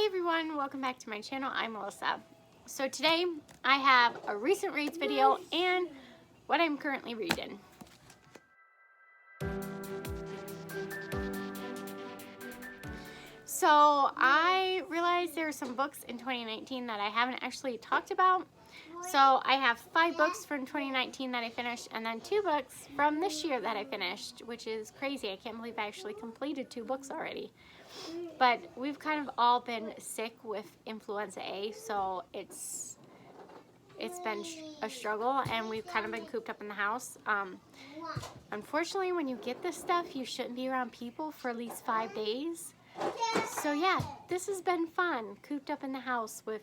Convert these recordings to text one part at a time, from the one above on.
Hi everyone, welcome back to my channel. I'm Melissa. So today I have a recent reads video and what I'm currently reading. So I realized there are some books in 2019 that I haven't actually talked about. So I have 5 books from 2019 that I finished and then 2 books from this year that I finished, which is crazy. I can't believe I actually completed 2 books already. But we've kind of all been sick with influenza A, so it's been a struggle, and we've kind of been cooped up in the house. Unfortunately, when you get this stuff, you shouldn't be around people for at least 5 days. So yeah, this has been fun, cooped up in the house with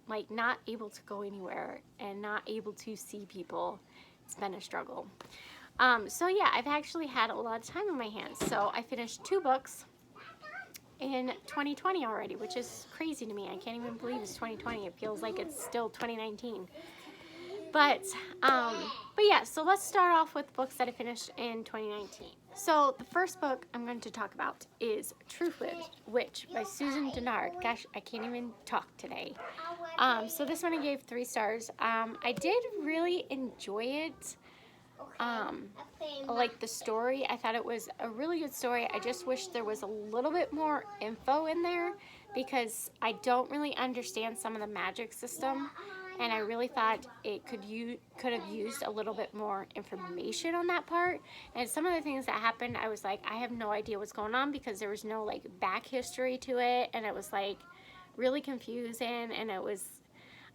like not able to go anywhere and not able to see people. It's been a struggle. So yeah, I've actually had a lot of time on my hands. So I finished 2 books in 2020 already, which is crazy to me. I can't even believe it's 2020. It feels like it's still 2019. But yeah, so let's start off with books that I finished in 2019. So the first book I'm going to talk about is Truth Witch by Susan Dennard. Gosh, I can't even talk today. So this one I gave 3 stars. I did really enjoy it. Like the story, I thought it was a really good story. I just wish there was a little bit more info in there because I don't really understand some of the magic system, and I really thought it could have used a little bit more information on that part. And some of the things that happened, I was like, I have no idea what's going on because there was no like back history to it, and it was like really confusing, and it was,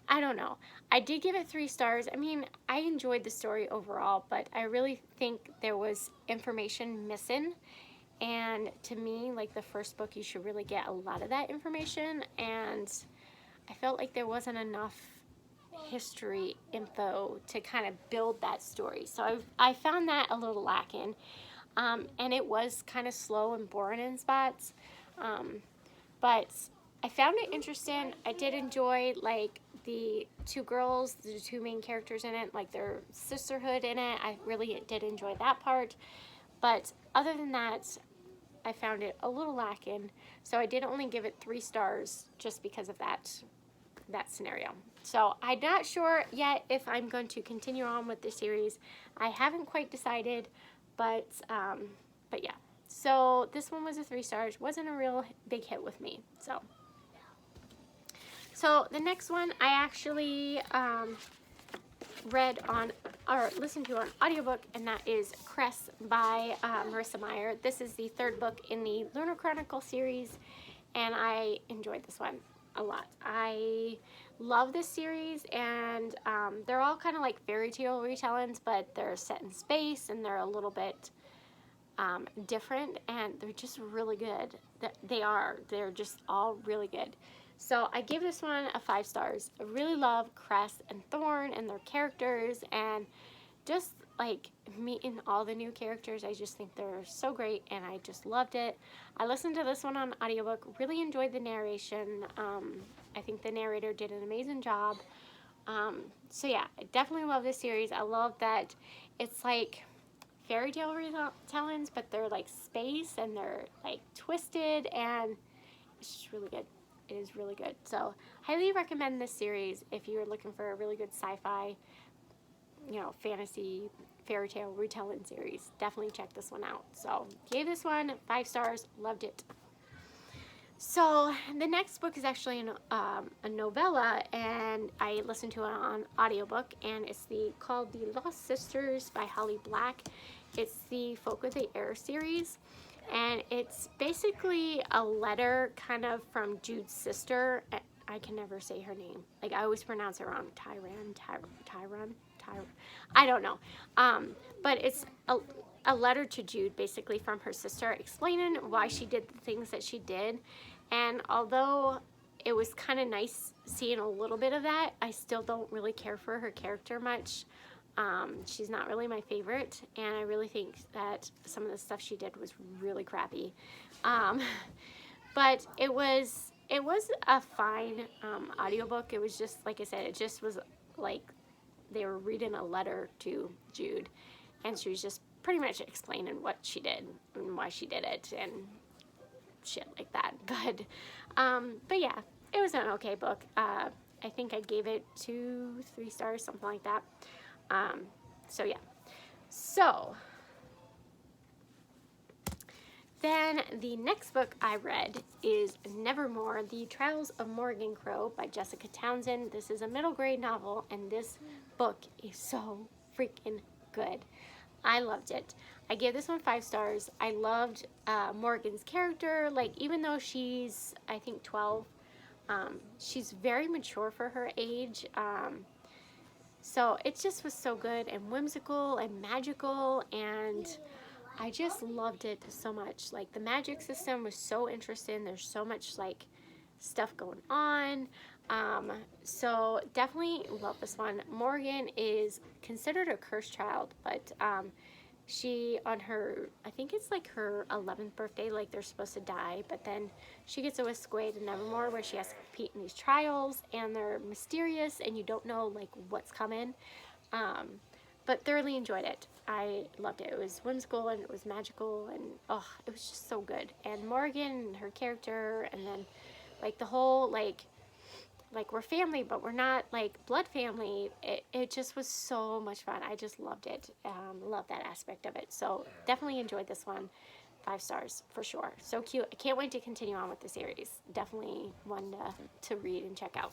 I don't know. I did give it 3 stars. I mean, I enjoyed the story overall, but I really think there was information missing. And to me, like the first book, you should really get a lot of that information. And I felt like there wasn't enough history info to kind of build that story. So I found that a little lacking. And it was kind of slow and boring in spots. But I found it interesting. I did enjoy like the 2 girls, the 2 main characters in it, like their sisterhood in it. I really did enjoy that part. But other than that, I found it a little lacking. So I did only give it 3 stars just because of that scenario. So I'm not sure yet if I'm going to continue on with the series. I haven't quite decided, but yeah. So this one was a 3 stars. Wasn't a real big hit with me. So the next one I actually read on or listened to on audiobook, and that is Cress by Marissa Meyer. This is the 3rd book in the Lunar Chronicle series, and I enjoyed this one a lot. I love this series, and they're all kind of like fairy tale retellings, but they're set in space and they're a little bit different, and they're just really good. They're just all really good. So I give this one a 5 stars. I really love Cress and Thorn and their characters, and just like meeting all the new characters. I just think they're so great, and I just loved it. I listened to this one on audiobook, really enjoyed the narration. I think the narrator did an amazing job. So yeah, I definitely love this series. I love that it's like fairy tale retellings, but they're like space and they're like twisted, and it's just really good. It is really good. So highly recommend this series if you're looking for a really good sci-fi, fantasy fairy tale retelling series. Definitely check this one out. So gave this one 5 stars. Loved it. So the next book is actually a novella, and I listened to it on audiobook, and it's called The Lost Sisters by Holly Black. It's the Folk of the Air series, and it's basically a letter kind of from Jude's sister. I can never say her name. Like, I always pronounce it wrong. Tyron. I don't know. But it's a letter to Jude, basically, from her sister, explaining why she did the things that she did. And although it was kind of nice seeing a little bit of that, I still don't really care for her character much. She's not really my favorite, and I really think that some of the stuff she did was really crappy. But it was a fine audiobook. It was just, like I said, it just was like they were reading a letter to Jude, and she was just pretty much explaining what she did and why she did it. And shit like that. But yeah, it was an okay book. I think I gave it 2-3 stars, something like that. So yeah. So then the next book I read is Nevermore, The Trials of Morgan Crow by Jessica Townsend. This is a middle grade novel, and this book is so freaking good. I loved it. I gave this one 5 stars. I loved Morgan's character. Like, even though she's, I think, 12, she's very mature for her age. So it just was so good and whimsical and magical, and I just loved it so much. Like, the magic system was so interesting. There's so much, like, stuff going on. So definitely love this one. Morgan is considered a cursed child, but she, on her, I think it's like her 11th birthday, like, they're supposed to die, but then she gets a whisked away to Nevermore, where she has to compete in these trials, and they're mysterious, and you don't know, like, what's coming. But thoroughly enjoyed it. I loved it. It was whimsical, and it was magical, and oh, it was just so good. And Morgan and her character, and then, like, the whole, like we're family, but we're not, like, blood family. It just was so much fun. I just loved it. Loved that aspect of it. So definitely enjoyed this one. 5 stars for sure. So cute. I can't wait to continue on with the series. Definitely one to read and check out.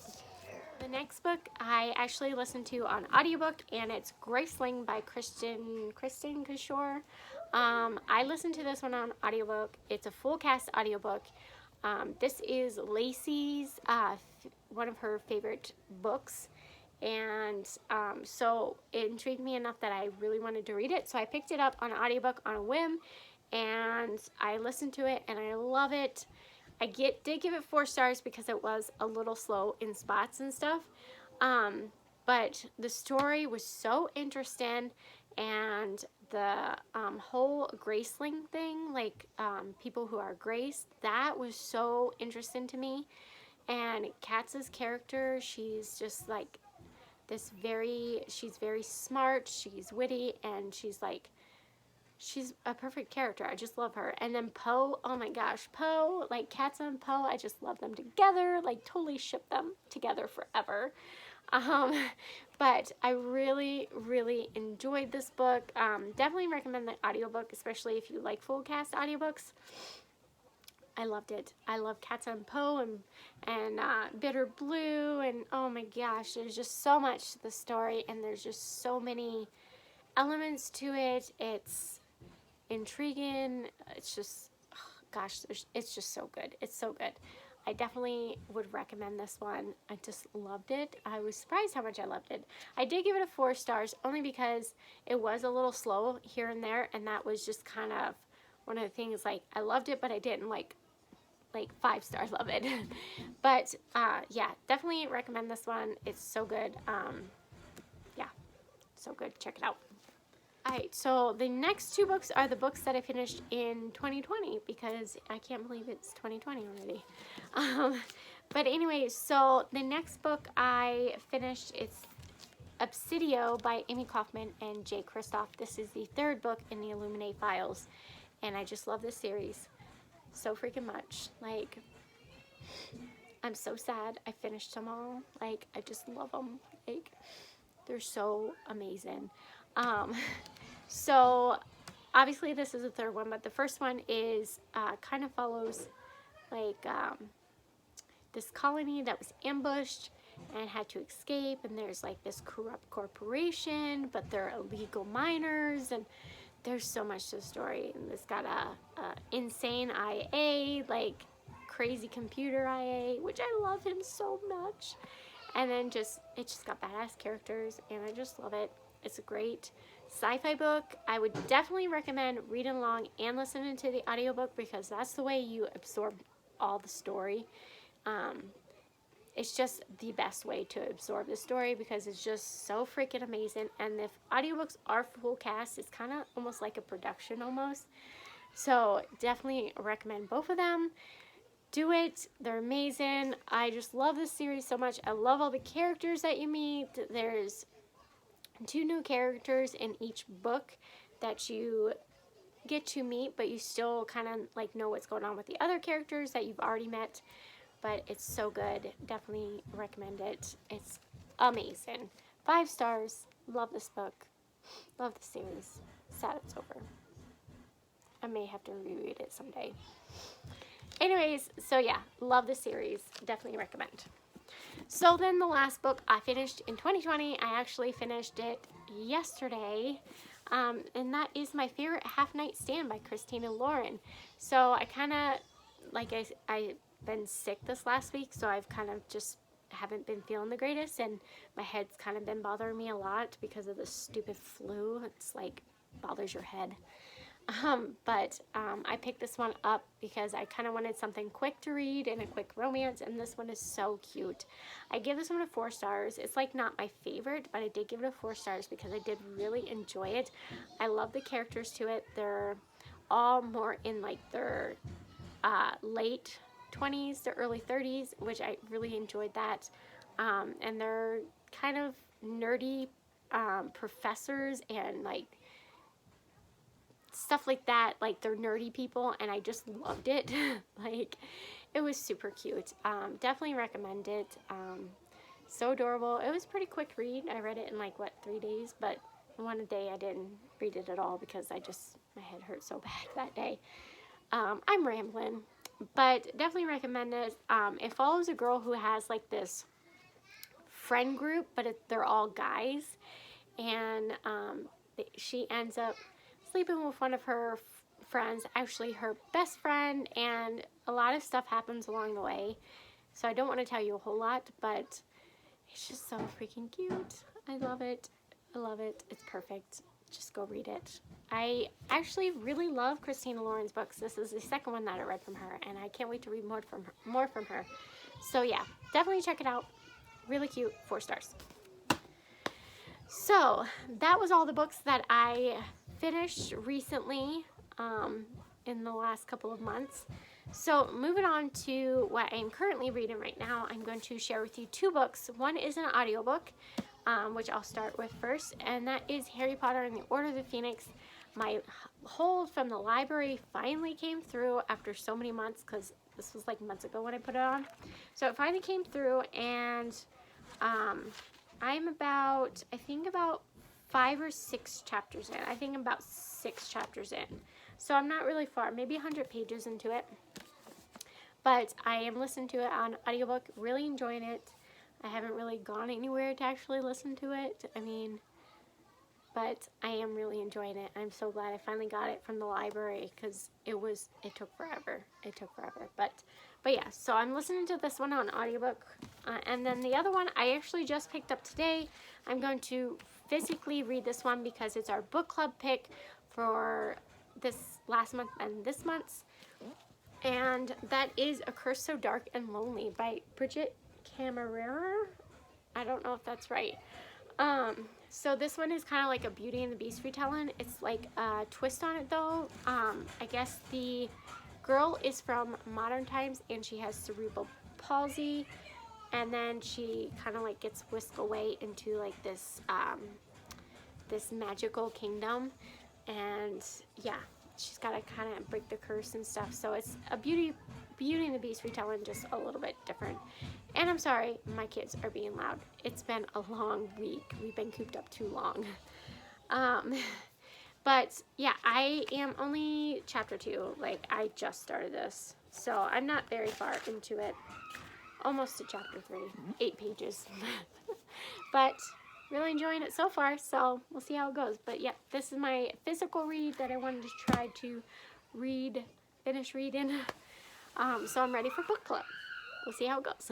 The next book I actually listened to on audiobook, and it's Graceling by Kristen Kishore. I listened to this one on audiobook. It's a full cast audiobook. This is Lacey's, one of her favorite books, and so it intrigued me enough that I really wanted to read it, so I picked it up on audiobook on a whim, and I listened to it, and I love it. I did give it 4 stars because it was a little slow in spots and stuff, but the story was so interesting, and the whole Graceling thing, like people who are graced, that was so interesting to me. And Katz's character, she's just like she's very smart, she's witty, and she's a perfect character. I just love her. And then Poe, oh my gosh, Poe, like Katz and Poe, I just love them together, like totally ship them together forever. But I really, really enjoyed this book. Definitely recommend the audiobook, especially if you like full cast audiobooks. I loved it. I love Katz and Poe and Bitter Blue, and oh my gosh, there's just so much to the story, and there's just so many elements to it. It's intriguing. It's just, oh gosh, it's just so good. It's so good. I definitely would recommend this one. I just loved it. I was surprised how much I loved it. I did give it a 4 stars only because it was a little slow here and there, and that was just kind of one of the things. Like, I loved it, but I didn't like 5 stars love it. But yeah, definitely recommend this one. It's so good. Yeah, so good. Check it out. Alright, so the next 2 books are the books that I finished in 2020, because I can't believe it's 2020 already. But anyway, so the next book I finished, it's Obsidium by Amy Kaufman and Jay Kristoff. This is the 3rd book in the Illuminate Files, and I just love this series so freaking much. Like, I'm so sad I finished them all. Like, I just love them. Like, they're so amazing. So obviously this is the 3rd one, but the first one is kind of follows like this colony that was ambushed and had to escape, and there's like this corrupt corporation, but they're illegal miners, and there's so much to the story. And it's got a insane IA, like crazy computer IA, which I love him so much. And then it just got badass characters, and I just love it. It's a great sci-fi book. I would definitely recommend reading along and listening to the audiobook, because that's the way you absorb all the story. It's just the best way to absorb the story, because it's just so freaking amazing. And if audiobooks are full cast, it's kind of almost like a production almost. So definitely recommend both of them. Do it. They're amazing. I just love this series so much. I love all the characters that you meet. There's 2 new characters in each book that you get to meet, but you still kind of like know what's going on with the other characters that you've already met. But it's so good. Definitely recommend it. It's amazing. 5 stars. Love this book. Love the series. Sad it's over. I may have to reread it someday. Anyways, so yeah, love the series. Definitely recommend. So then the last book I finished in 2020, I actually finished it yesterday. And that is my favorite Half Nightstand by Christina Lauren. So I kind of, like I've been sick this last week, so I've kind of just haven't been feeling the greatest, and my head's kind of been bothering me a lot because of the stupid flu. It's like bothers your head. But I picked this one up because I kind of wanted something quick to read and a quick romance, and this one is so cute. I give this one a 4 stars. It's like not my favorite, but I did give it a 4 stars because I did really enjoy it. I love the characters to it. They're all more in like their late 20s to early 30s, which I really enjoyed that. And they're kind of nerdy professors and like stuff like that, like they're nerdy people, and I just loved it. Like, it was super cute. Definitely recommend it. So adorable. It was a pretty quick read. I read it in like, what, 3 days, but one day I didn't read it at all because my head hurt so bad that day. I'm rambling, but definitely recommend it. It follows a girl who has like this friend group, but they're all guys, and she ends up sleeping with one of her friends, actually her best friend, and a lot of stuff happens along the way. So I don't want to tell you a whole lot, but it's just so freaking cute. I love it. I love it. It's perfect. Just go read it. I actually really love Christina Lauren's books. This is the second one that I read from her, and I can't wait to read more from her. So yeah, definitely check it out. Really cute. 4 stars. So that was all the books that I finished recently in the last couple of months. So moving on to what I'm currently reading right now, I'm going to share with you 2 books. One is an audiobook, which I'll start with first, and that is Harry Potter and the Order of the Phoenix. My hold from the library finally came through after so many months, because this was like months ago when I put it on. So it finally came through, and I'm about, I think about 5 or 6 chapters in. I think about 6 chapters in. So I'm not really far, maybe 100 pages into it. But I am listening to it on audiobook, really enjoying it. I haven't really gone anywhere to actually listen to it. I mean, but I am really enjoying it. I'm so glad I finally got it from the library, because it took forever. It took forever. But yeah, so I'm listening to this one on audiobook. And then the other one I actually just picked up today. I'm going to physically read this one because it's our book club pick for this last month and this month's. And that is A Curse So Dark and Lonely by Bridget Camerera. I don't know if that's right. So this one is kind of like a Beauty and the Beast retelling. It's like a twist on it though. I guess the girl is from modern times and she has cerebral palsy, and then she kind of like gets whisked away into like this this magical kingdom, and yeah, she's got to kind of break the curse and stuff. So it's a Beauty and the Beast retelling, just a little bit different. And I'm sorry, my kids are being loud. It's been a long week. We've been cooped up too long. But yeah, I am only chapter 2. Like, I just started this, so I'm not very far into it. Almost to chapter 3. 8 pages. But really enjoying it so far, so we'll see how it goes. But yeah, this is my physical read that I wanted to try to finish reading. So I'm ready for book club. We'll see how it goes.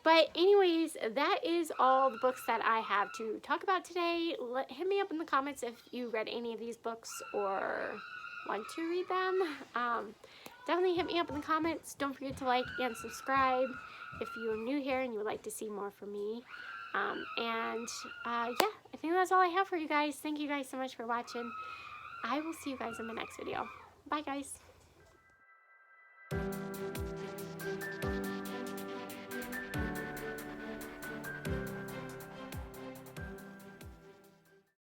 But anyways, that is all the books that I have to talk about today. Hit me up in the comments if you read any of these books or want to read them. Definitely hit me up in the comments. Don't forget to like and subscribe if you're new here and you would like to see more from me. Yeah, I think that's all I have for you guys. Thank you guys so much for watching. I will see you guys in the next video. Bye, guys.